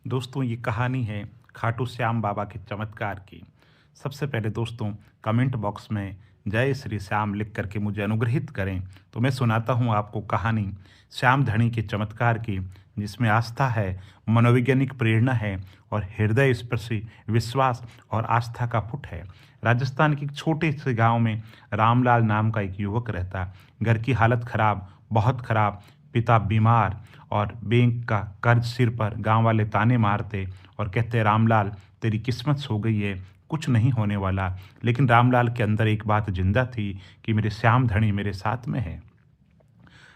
दोस्तों ये कहानी है खाटू श्याम बाबा के चमत्कार की। सबसे पहले दोस्तों कमेंट बॉक्स में जय श्री श्याम लिख करके मुझे अनुग्रहित करें तो मैं सुनाता हूँ आपको कहानी श्याम धनी के चमत्कार की, जिसमें आस्था है, मनोवैज्ञानिक प्रेरणा है और हृदय स्पर्शी विश्वास और आस्था का पुट है। राजस्थान के एक छोटे से गांव में रामलाल नाम का एक युवक रहता। घर की हालत खराब, बहुत खराब। पिता बीमार और बैंक का कर्ज सिर पर। गांव वाले ताने मारते और कहते, रामलाल तेरी किस्मत सो गई है, कुछ नहीं होने वाला। लेकिन रामलाल के अंदर एक बात जिंदा थी कि मेरे श्याम धनी मेरे साथ में है।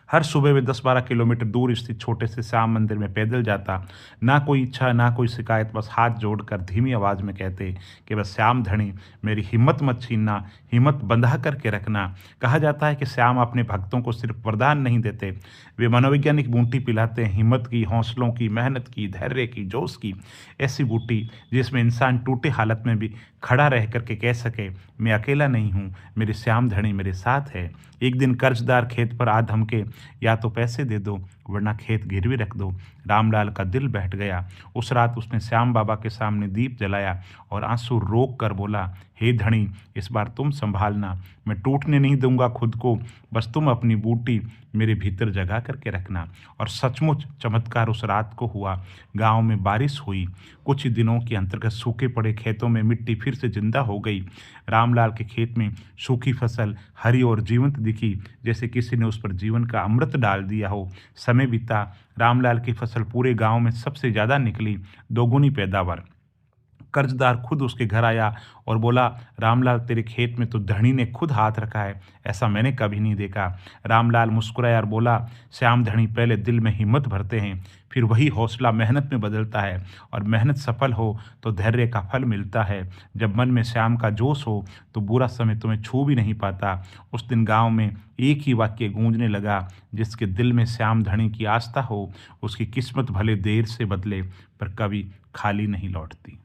हर सुबह वे 10-12 किलोमीटर दूर स्थित छोटे से श्याम मंदिर में पैदल जाता। ना कोई इच्छा, ना कोई शिकायत, बस हाथ जोड़कर धीमी आवाज़ में कहते कि बस श्याम धनी मेरी हिम्मत मत छीनना, हिम्मत बंधा करके रखना। कहा जाता है कि श्याम अपने भक्तों को सिर्फ वरदान नहीं देते, वे मनोवैज्ञानिक बूटी पिलाते हैं, हिम्मत की, हौसलों की, मेहनत की, धैर्य की, जोश की। ऐसी बूटी जिसमें इंसान टूटे हालत में भी खड़ा रह करके कह सके, मैं अकेला नहीं हूँ, मेरे श्याम धनी मेरे साथ है। एक दिन कर्जदार खेत पर आ धमके, या तो पैसे दे दो वरना खेत गिरवी रख दो। रामलाल का दिल बैठ गया। उस रात उसने श्याम बाबा के सामने दीप जलाया और आंसू रोक कर बोला, हे धनी इस बार तुम संभालना, मैं टूटने नहीं दूंगा खुद को, बस तुम अपनी बूटी मेरे भीतर जगा करके रखना। और सचमुच चमत्कार उस रात को हुआ। गांव में बारिश हुई। कुछ ही दिनों के अंतर्गत सूखे पड़े खेतों में मिट्टी फिर से जिंदा हो गई। रामलाल के खेत में सूखी फसल हरी और जीवंत दिखी, जैसे किसी ने उस पर जीवन का अमृत डाल दिया हो। समय बीता। रामलाल की फसल पूरे गांव में सबसे ज़्यादा निकली, दोगुनी पैदावार। कर्जदार खुद उसके घर आया और बोला, रामलाल तेरे खेत में तो धनी ने खुद हाथ रखा है, ऐसा मैंने कभी नहीं देखा। रामलाल मुस्कुराया और बोला, श्याम धनी पहले दिल में हिम्मत भरते हैं, फिर वही हौसला मेहनत में बदलता है, और मेहनत सफल हो तो धैर्य का फल मिलता है। जब मन में श्याम का जोश हो तो बुरा समय तुम्हें छू भी नहीं पाता। उस दिन गांव में एक ही वाक्य गूंजने लगा, जिसके दिल में श्याम धनी की आस्था हो उसकी किस्मत भले देर से बदले पर कभी खाली नहीं लौटती।